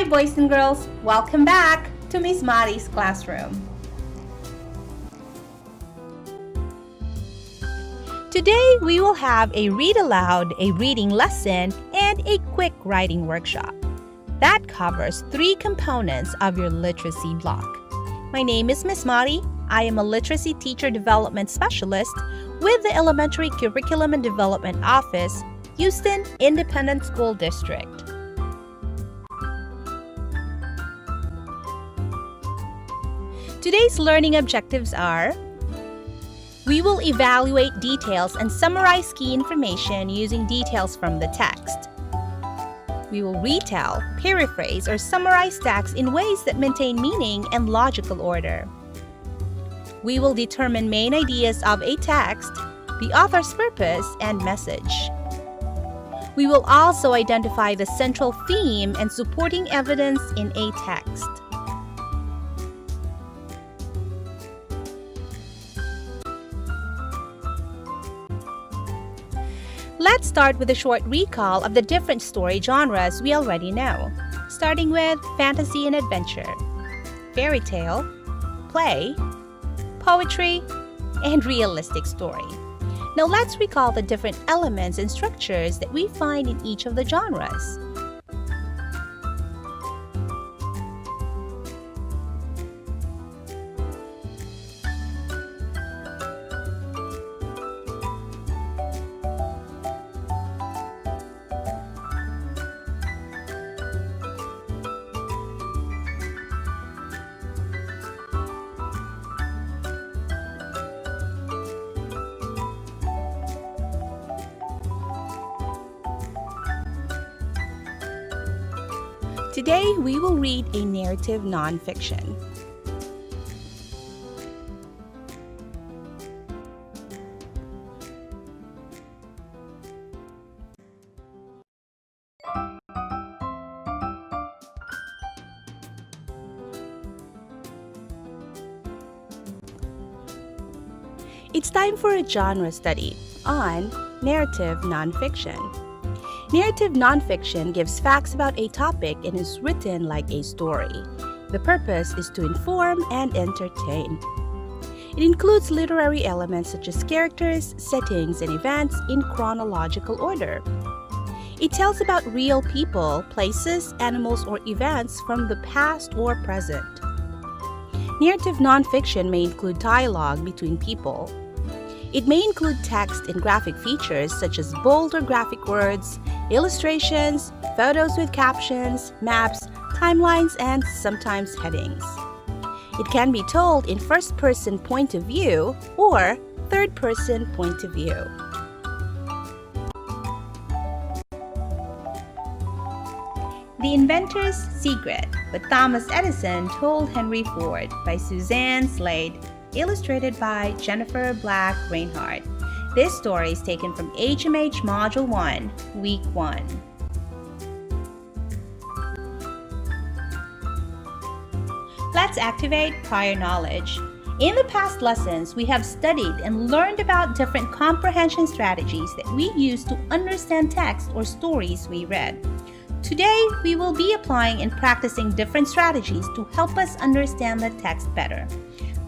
Hi boys and girls, welcome back to Miss Mari's classroom. Today we will have a read aloud, a reading lesson, and a quick writing workshop. That covers 3 components of your literacy block. My name is Miss Mari. I am a literacy teacher development specialist with the Elementary Curriculum and Development Office, Houston Independent School District. Today's learning objectives are: we will evaluate details and summarize key information using details from the text. We will retell, paraphrase, or summarize text in ways that maintain meaning and logical order. We will determine main ideas of a text, the author's purpose, and message. We will also identify the central theme and supporting evidence in a text. Let's start with a short recall of the different story genres we already know, starting with fantasy and adventure, fairy tale, play, poetry, and realistic story. Now let's recall the different elements and structures that we find in each of the genres. Today, we will read a narrative nonfiction. It's time for a genre study on narrative nonfiction. Narrative nonfiction gives facts about a topic and is written like a story. The purpose is to inform and entertain. It includes literary elements such as characters, settings, and events in chronological order. It tells about real people, places, animals, or events from the past or present. Narrative nonfiction may include dialogue between people. It may include text and graphic features such as bold or graphic words, illustrations, photos with captions, maps, timelines, and sometimes headings. It can be told in first-person point of view or third-person point of view. The Inventor's Secret, What Thomas Edison Told Henry Ford by Suzanne Slade, illustrated by Jennifer Black Reinhardt. This story is taken from HMH Module 1, Week 1. Let's activate prior knowledge. In the past lessons, we have studied and learned about different comprehension strategies that we use to understand text or stories we read. Today, we will be applying and practicing different strategies to help us understand the text better.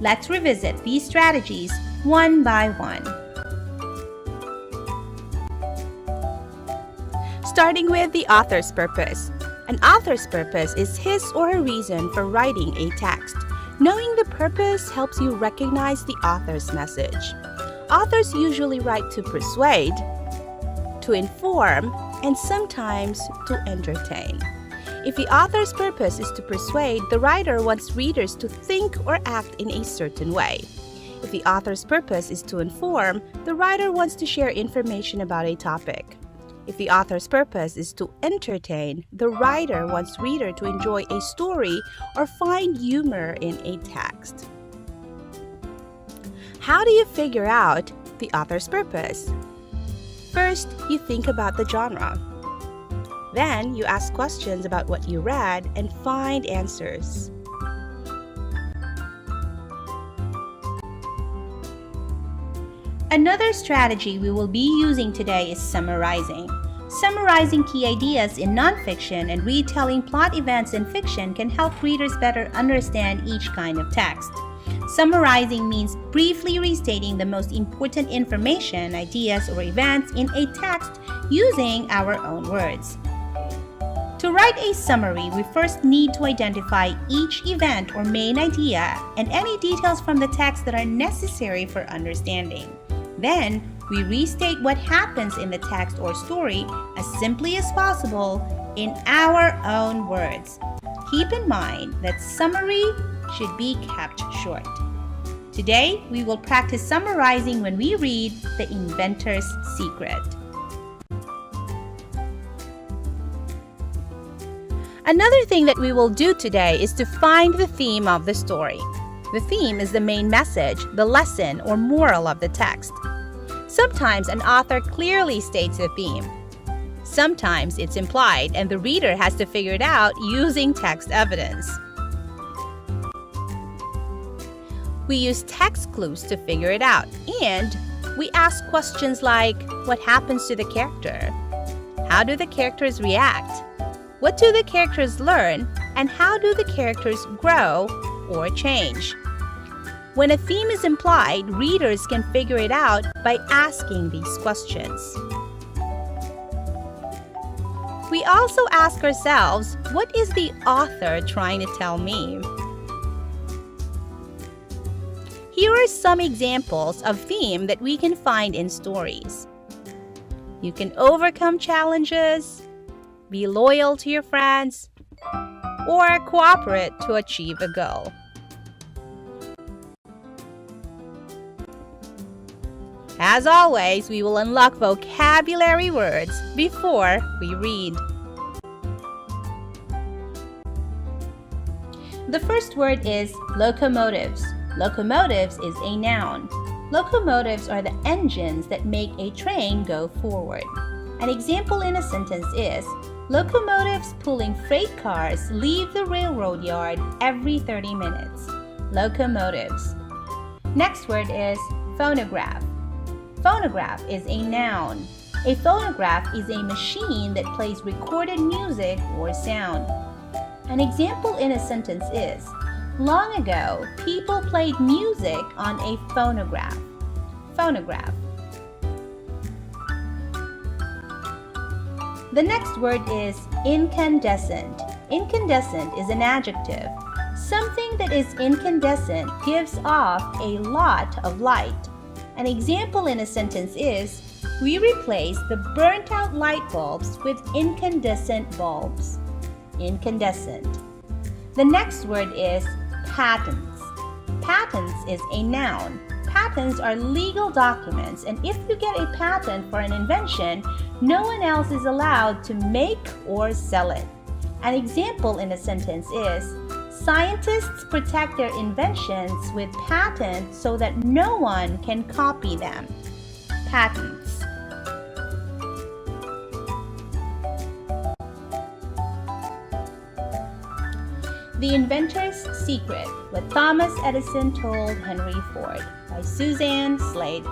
Let's revisit these strategies one by one. Starting with the author's purpose. An author's purpose is his or her reason for writing a text. Knowing the purpose helps you recognize the author's message. Authors usually write to persuade, to inform, and sometimes to entertain. If the author's purpose is to persuade, the writer wants readers to think or act in a certain way. If the author's purpose is to inform, the writer wants to share information about a topic. If the author's purpose is to entertain, the writer wants reader to enjoy a story or find humor in a text. How do you figure out the author's purpose? First, you think about the genre. Then, you ask questions about what you read and find answers. Another strategy we will be using today is summarizing. Summarizing key ideas in nonfiction and retelling plot events in fiction can help readers better understand each kind of text. Summarizing means briefly restating the most important information, ideas, or events in a text using our own words. To write a summary, we first need to identify each event or main idea and any details from the text that are necessary for understanding. Then, we restate what happens in the text or story as simply as possible in our own words. Keep in mind that summary should be kept short. Today, we will practice summarizing when we read The Inventor's Secret. Another thing that we will do today is to find the theme of the story. The theme is the main message, the lesson, or moral of the text. Sometimes an author clearly states the theme. Sometimes it's implied and the reader has to figure it out using text evidence. We use text clues to figure it out, and we ask questions like, what happens to the character? How do the characters react? What do the characters learn, and how do the characters grow or change? When a theme is implied, readers can figure it out by asking these questions. We also ask ourselves, what is the author trying to tell me? Here are some examples of theme that we can find in stories. You can overcome challenges, be loyal to your friends, or cooperate to achieve a goal. As always, we will unlock vocabulary words before we read. The first word is locomotives. Locomotives is a noun. Locomotives are the engines that make a train go forward. An example in a sentence is, locomotives pulling freight cars leave the railroad yard every 30 minutes. Locomotives. Next word is phonograph. Phonograph is a noun. A phonograph is a machine that plays recorded music or sound. An example in a sentence is, long ago, people played music on a phonograph. Phonograph. The next word is incandescent. Incandescent is an adjective. Something that is incandescent gives off a lot of light. An example in a sentence is, we replace the burnt-out light bulbs with incandescent bulbs. Incandescent. The next word is patents. Patents is a noun. Patents are legal documents, and if you get a patent for an invention, no one else is allowed to make or sell it. An example in a sentence is, scientists protect their inventions with patents so that no one can copy them. Patents. The Inventor's Secret, What Thomas Edison Told Henry Ford, by Suzanne Slade.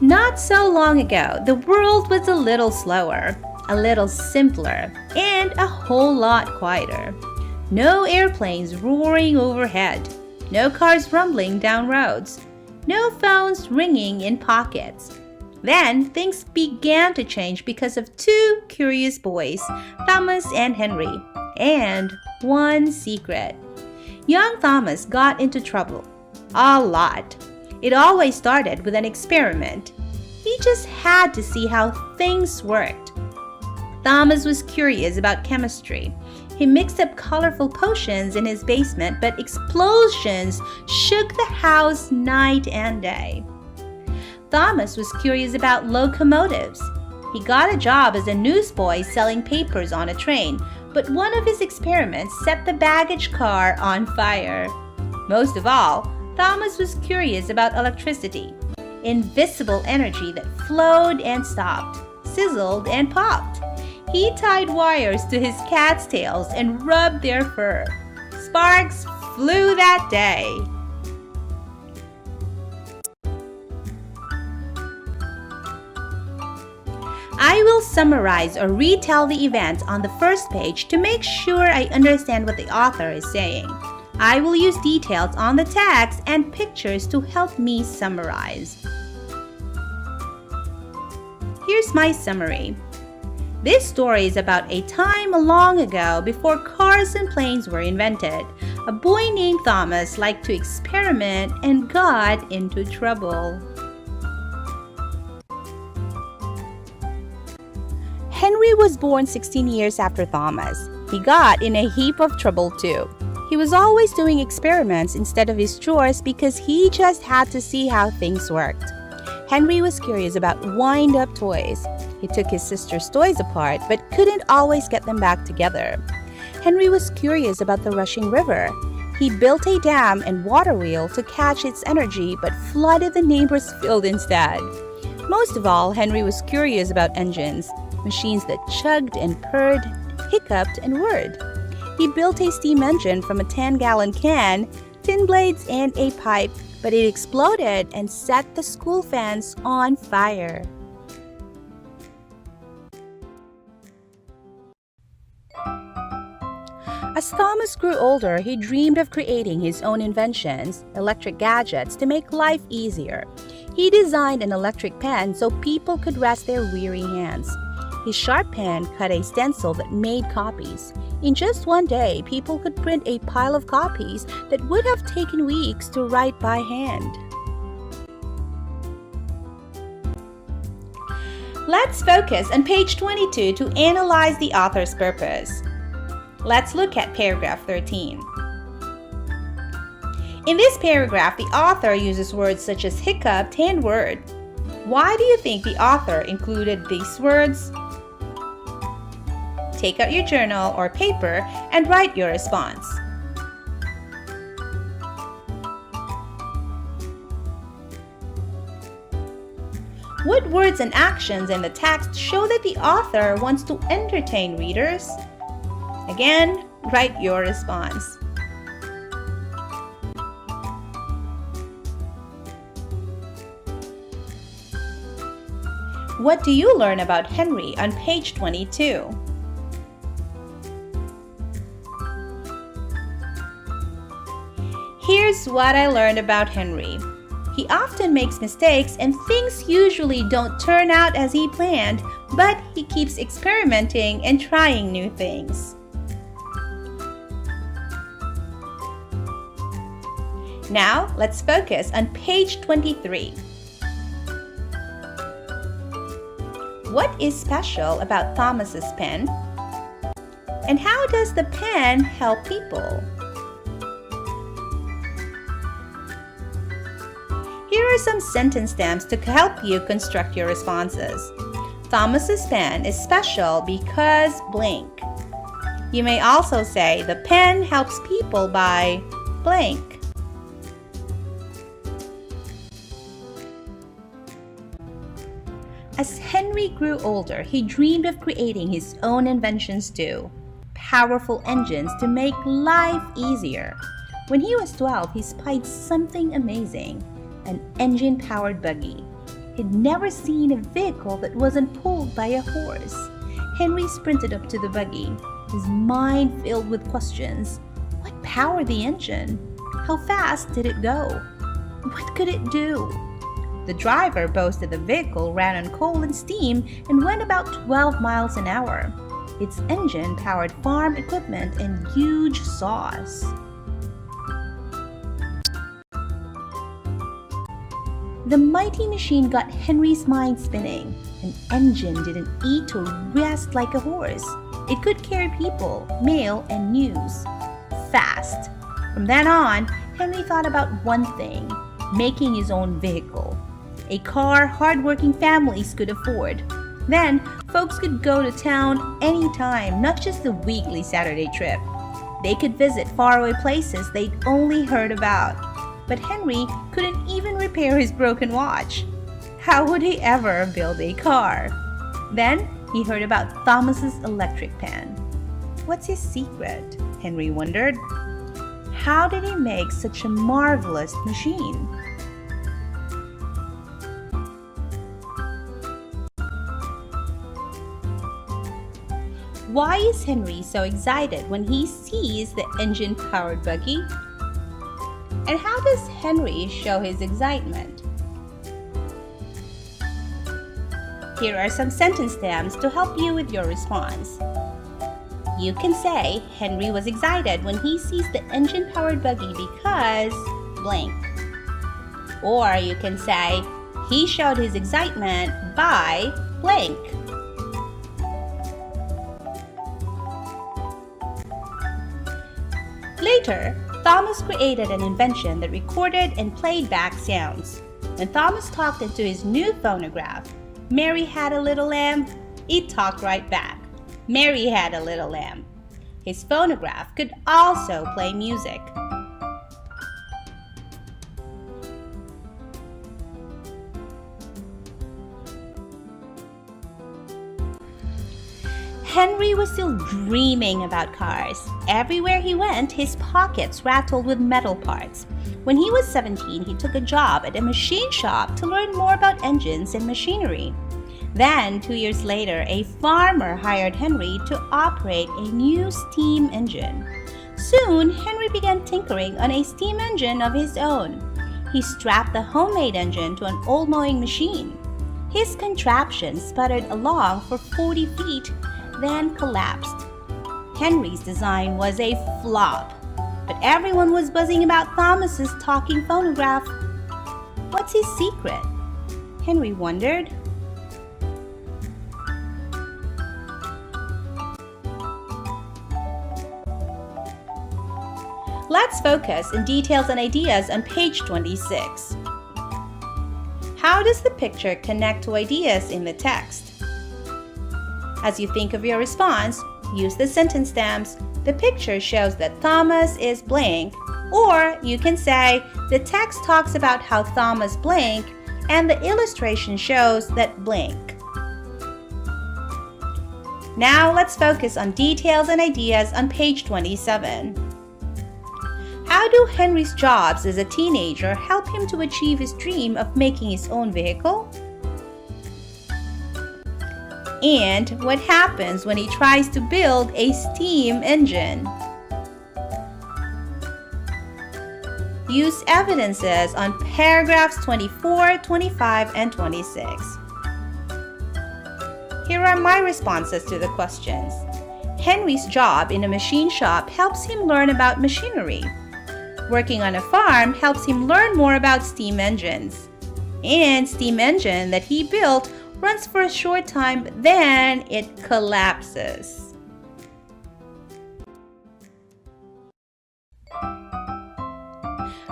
Not so long ago, the world was a little slower, a little simpler, and a whole lot quieter. No airplanes roaring overhead, no cars rumbling down roads, no phones ringing in pockets. Then things began to change because of two curious boys, Thomas and Henry, and one secret. Young Thomas got into trouble. A lot. It always started with an experiment. He just had to see how things worked. Thomas was curious about chemistry. He mixed up colorful potions in his basement, but explosions shook the house night and day. Thomas was curious about locomotives. He got a job as a newsboy selling papers on a train, but one of his experiments set the baggage car on fire. Most of all, Thomas was curious about electricity, invisible energy that flowed and stopped, sizzled and popped. He tied wires to his cat's tails and rubbed their fur. Sparks flew that day. will summarize or retell the events on the first page to make sure I understand what the author is saying. I will use details on the text and pictures to help me summarize. Here's my summary. This story is about a time long ago before cars and planes were invented. A boy named Thomas liked to experiment and got into trouble. Henry was born 16 years after Thomas. He got in a heap of trouble too. He was always doing experiments instead of his chores because he just had to see how things worked. Henry was curious about wind-up toys. He took his sister's toys apart but couldn't always get them back together. Henry was curious about the rushing river. He built a dam and water wheel to catch its energy but flooded the neighbor's field instead. Most of all, Henry was curious about engines, machines that chugged and purred, hiccuped, and whirred. He built a steam engine from a 10-gallon can, tin blades, and a pipe, but it exploded and set the school fans on fire. As Thomas grew older, he dreamed of creating his own inventions, electric gadgets, to make life easier. He designed an electric pen so people could rest their weary hands. His sharp pen cut a stencil that made copies. In just one day, people could print a pile of copies that would have taken weeks to write by hand. Let's focus on page 22 to analyze the author's purpose. Let's look at paragraph 13. In this paragraph, the author uses words such as hiccuped and whirred. Why do you think the author included these words? Take out your journal or paper and write your response. What words and actions in the text show that the author wants to entertain readers? Again, write your response. What do you learn about Henry on page 22? Here's what I learned about Henry. He often makes mistakes and things usually don't turn out as he planned, but he keeps experimenting and trying new things. Now, let's focus on page 23. What is special about Thomas's pen? And how does the pen help people? Here are some sentence stems to help you construct your responses. Thomas's pen is special because blank. You may also say the pen helps people by blank. As Henry grew older, he dreamed of creating his own inventions too. Powerful engines to make life easier. When he was 12, he spied something amazing. An engine-powered buggy. He'd never seen a vehicle that wasn't pulled by a horse. Henry sprinted up to the buggy, his mind filled with questions. What powered the engine? How fast did it go? What could it do? The driver boasted the vehicle ran on coal and steam and went about 12 miles an hour. Its engine powered farm equipment and huge saws. The mighty machine got Henry's mind spinning. An engine didn't eat or rest like a horse. It could carry people, mail, and news. Fast. From then on, Henry thought about one thing, making his own vehicle. A car hardworking families could afford. Then, folks could go to town anytime, not just the weekly Saturday trip. They could visit faraway places they'd only heard about. But Henry couldn't even repair his broken watch. How would he ever build a car? Then he heard about Thomas's electric pen. What's his secret? Henry wondered. How did he make such a marvelous machine? Why is Henry so excited when he sees the engine-powered buggy? And how does Henry show his excitement? Here are some sentence stems to help you with your response. You can say Henry was excited when he sees the engine-powered buggy because blank. Or you can say he showed his excitement by blank. Later, Thomas created an invention that recorded and played back sounds. When Thomas talked into his new phonograph, Mary had a little lamb, it talked right back. Mary had a little lamb. His phonograph could also play music. Henry was still dreaming about cars. Everywhere he went, his pockets rattled with metal parts. When he was 17, he took a job at a machine shop to learn more about engines and machinery. Then, 2 years later, a farmer hired Henry to operate a new steam engine. Soon, Henry began tinkering on a steam engine of his own. He strapped the homemade engine to an old mowing machine. His contraption sputtered along for 40 feet, then collapsed. Henry's design was a flop, but everyone was buzzing about Thomas's talking phonograph. What's his secret? Henry wondered. Let's focus on details and ideas on page 26. How does the picture connect to ideas in the text? As you think of your response, use the sentence stems. The picture shows that Thomas is blank, or you can say the text talks about how Thomas blank and the illustration shows that blank. Now let's focus on details and ideas on page 27. How do Henry's jobs as a teenager help him to achieve his dream of making his own vehicle? And what happens when he tries to build a steam engine? Use evidences on paragraphs 24, 25, and 26. Here are my responses to the questions. Henry's job in a machine shop helps him learn about machinery. Working on a farm helps him learn more about steam engines. And steam engine that he built runs for a short time, then it collapses.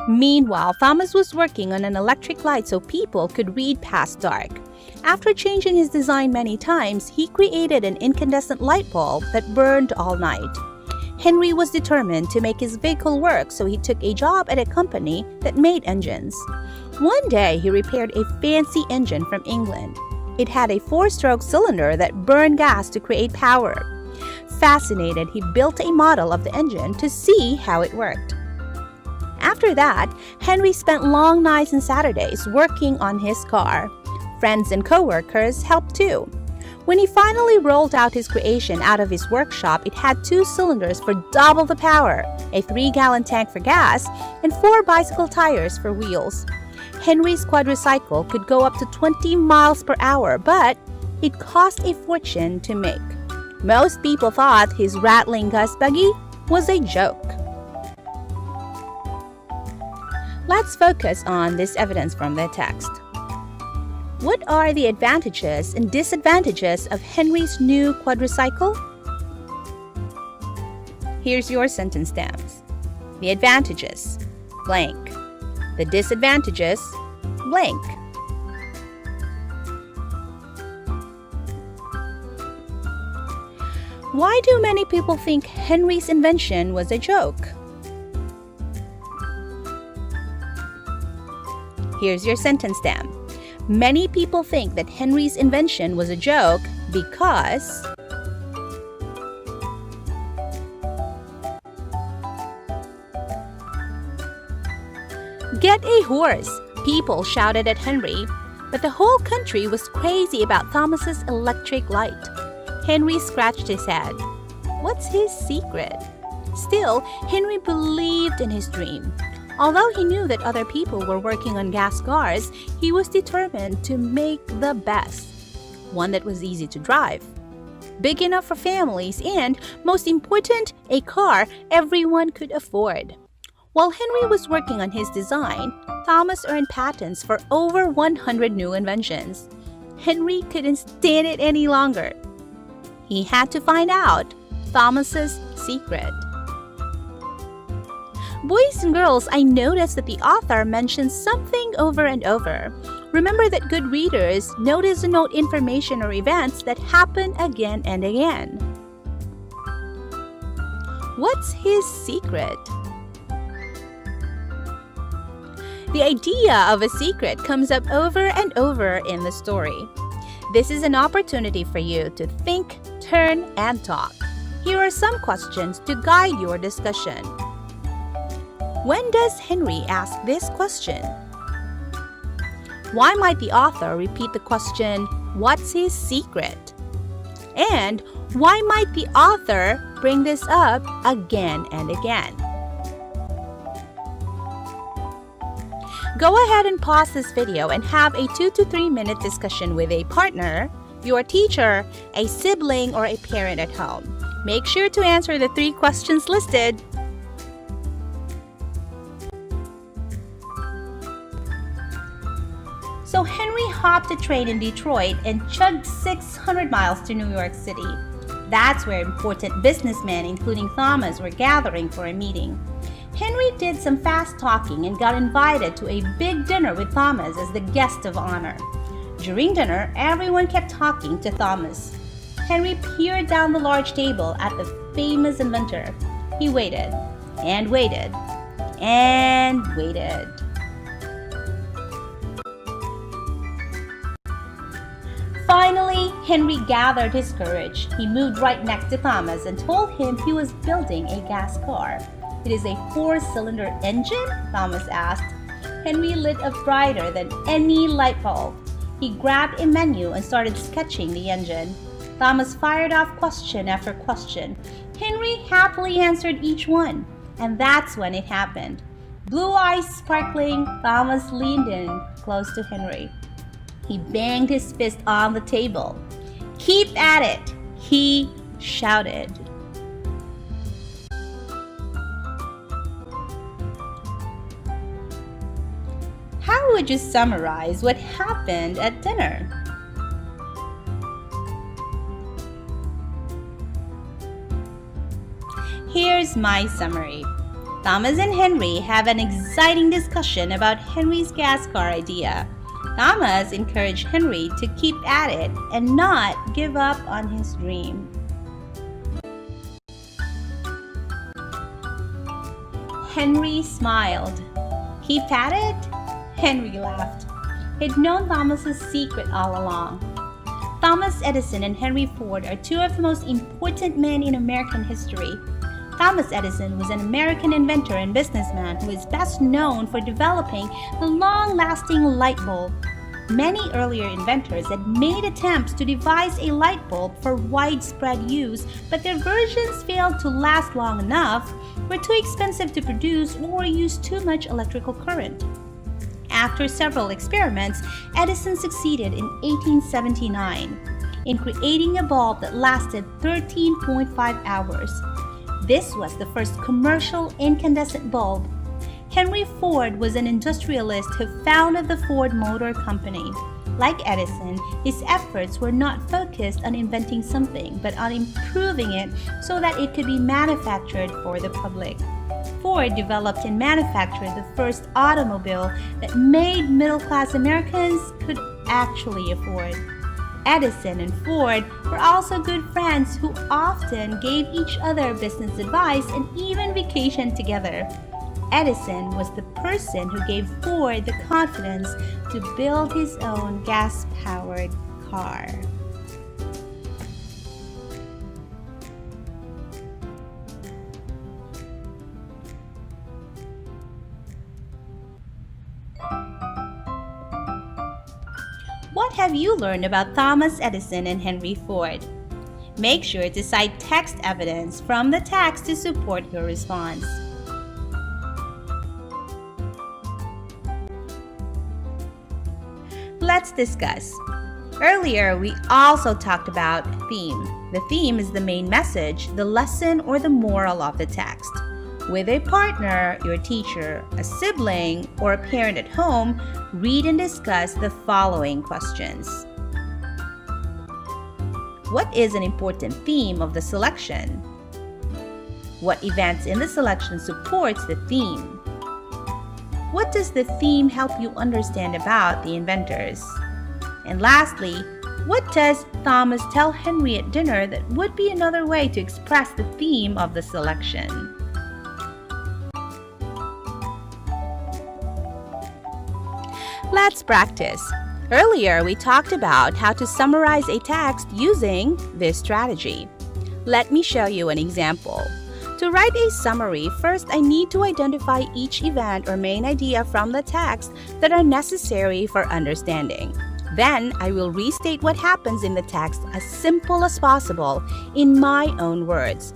Meanwhile, Thomas was working on an electric light so people could read past dark. After changing his design many times, he created an incandescent light bulb that burned all night. Henry was determined to make his vehicle work, so he took a job at a company that made engines. One day, he repaired a fancy engine from England. It had a 4-stroke cylinder that burned gas to create power. Fascinated, he built a model of the engine to see how it worked. After that, Henry spent long nights and Saturdays working on his car. Friends and co-workers helped too. When he finally rolled out his creation out of his workshop, it had 2 cylinders for double the power, a 3-gallon tank for gas, and 4 bicycle tires for wheels. Henry's quadricycle could go up to 20 miles per hour, but it cost a fortune to make. Most people thought his rattling gas buggy was a joke. Let's focus on this evidence from the text. What are the advantages and disadvantages of Henry's new quadricycle? Here's your sentence stems. The advantages, blank. The disadvantages, blank. Why do many people think Henry's invention was a joke? Here's your sentence stem. Many people think that Henry's invention was a joke because "Get a horse!" people shouted at Henry, but the whole country was crazy about Thomas's electric light. Henry scratched his head. What's his secret? Still, Henry believed in his dream. Although he knew that other people were working on gas cars, he was determined to make the best. One that was easy to drive, big enough for families, and, most important, a car everyone could afford. While Henry was working on his design, Thomas earned patents for over 100 new inventions. Henry couldn't stand it any longer. He had to find out Thomas's secret. Boys and girls, I noticed that the author mentions something over and over. Remember that good readers notice and note information or events that happen again and again. What's his secret? The idea of a secret comes up over and over in the story. This is an opportunity for you to think, turn, and talk. Here are some questions to guide your discussion. When does Henry ask this question? Why might the author repeat the question, what's his secret? And why might the author bring this up again and again? Go ahead and pause this video and have a 2 to 3 minute discussion with a partner, your teacher, a sibling, or a parent at home. Make sure to answer the 3 questions listed. So Henry hopped a train in Detroit and chugged 600 miles to New York City. That's where important businessmen, including Thomas, were gathering for a meeting. Henry did some fast talking and got invited to a big dinner with Thomas as the guest of honor. During dinner, everyone kept talking to Thomas. Henry peered down the large table at the famous inventor. He waited and waited and waited. Finally, Henry gathered his courage. He moved right next to Thomas and told him he was building a gas car. "It is a 4-cylinder engine?" Thomas asked. Henry lit up brighter than any light bulb. He grabbed a menu and started sketching the engine. Thomas fired off question after question. Henry happily answered each one. And that's when it happened. Blue eyes sparkling, Thomas leaned in close to Henry. He banged his fist on the table. "Keep at it!" he shouted. How would you summarize what happened at dinner? Here's my summary. Thomas and Henry have an exciting discussion about Henry's gas car idea. Thomas encouraged Henry to keep at it and not give up on his dream. Henry smiled. "Keep at it?" Henry laughed. He'd known Thomas's secret all along. Thomas Edison and Henry Ford are 2 of the most important men in American history. Thomas Edison was an American inventor and businessman who is best known for developing the long-lasting light bulb. Many earlier inventors had made attempts to devise a light bulb for widespread use, but their versions failed to last long enough, were too expensive to produce, or used too much electrical current. After several experiments, Edison succeeded in 1879 in creating a bulb that lasted 13.5 hours. This was the first commercial incandescent bulb. Henry Ford was an industrialist who founded the Ford Motor Company. Like Edison, his efforts were not focused on inventing something, but on improving it so that it could be manufactured for the public. Ford developed and manufactured the first automobile that made middle-class Americans could actually afford. Edison and Ford were also good friends who often gave each other business advice and even vacationed together. Edison was the person who gave Ford the confidence to build his own gas-powered car. What have you learned about Thomas Edison and Henry Ford? Make sure to cite text evidence from the text to support your response. Let's discuss. Earlier, we also talked about theme. The theme is the main message, the lesson, or the moral of the text. With a partner, your teacher, a sibling, or a parent at home, read and discuss the following questions. What is an important theme of the selection? What events in the selection supports the theme? What does the theme help you understand about the inventors? And lastly, what does Thomas tell Henry at dinner that would be another way to express the theme of the selection? Let's practice. Earlier, we talked about how to summarize a text using this strategy. Let me show you an example. To write a summary, first I need to identify each event or main idea from the text that are necessary for understanding. Then I will restate what happens in the text as simple as possible in my own words.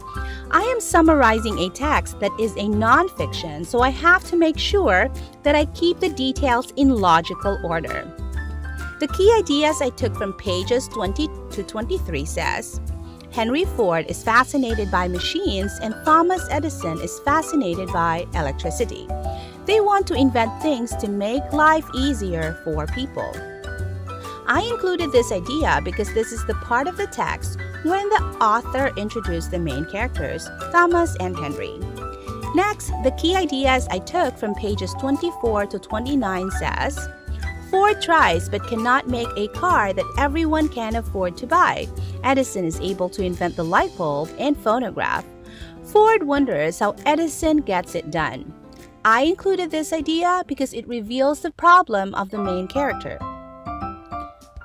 I am summarizing a text that is a nonfiction, so I have to make sure that I keep the details in logical order. The key ideas I took from pages 20 to 23 says, Henry Ford is fascinated by machines and Thomas Edison is fascinated by electricity. They want to invent things to make life easier for people. I included this idea because this is the part of the text when the author introduced the main characters, Thomas and Henry. Next, the key ideas I took from pages 24 to 29 says, Ford tries but cannot make a car that everyone can afford to buy. Edison is able to invent the light bulb and phonograph. Ford wonders how Edison gets it done. I included this idea because it reveals the problem of the main character.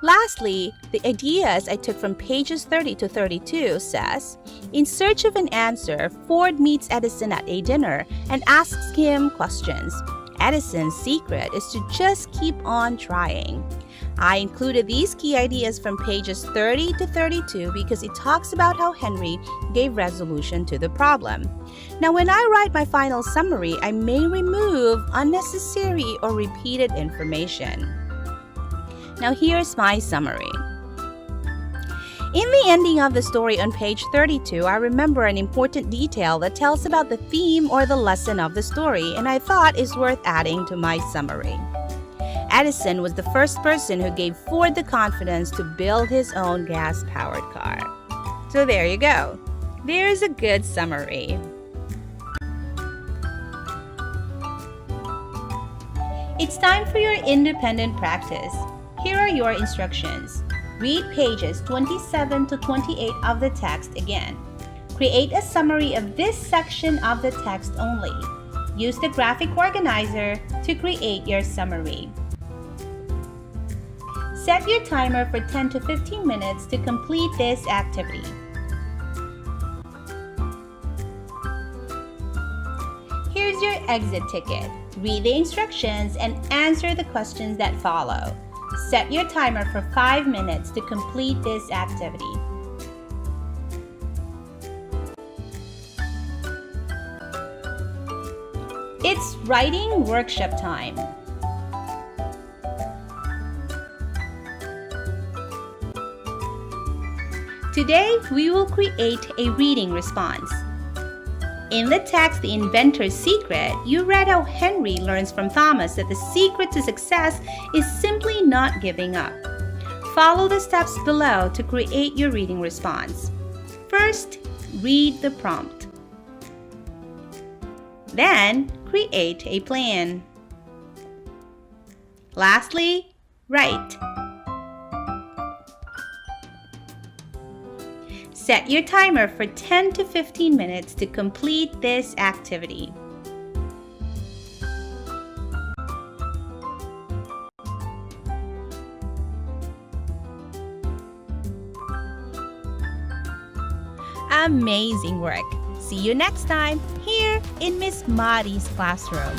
Lastly, the ideas I took from pages 30 to 32 says, in search of an answer, Ford meets Edison at a dinner and asks him questions. Edison's secret is to just keep on trying. I included these key ideas from pages 30 to 32 because it talks about how Henry gave resolution to the problem. Now, when I write my final summary, I may remove unnecessary or repeated information. Now, here's my summary. In the ending of the story on page 32, I remember an important detail that tells about the theme or the lesson of the story, and I thought is worth adding to my summary. Edison was the first person who gave Ford the confidence to build his own gas-powered car. So there you go. There's a good summary. It's time for your independent practice. Here are your instructions. Read pages 27 to 28 of the text again. Create a summary of this section of the text only. Use the graphic organizer to create your summary. Set your timer for 10 to 15 minutes to complete this activity. Here's your exit ticket. Read the instructions and answer the questions that follow. Set your timer for 5 minutes to complete this activity. It's writing workshop time. Today, we will create a reading response. In the text, The Inventor's Secret, you read how Henry learns from Thomas that the secret to success is simply not giving up. Follow the steps below to create your reading response. First, read the prompt. Then, create a plan. Lastly, write. Set your timer for 10 to 15 minutes to complete this activity. Amazing work! See you next time here in Miss Mari's classroom.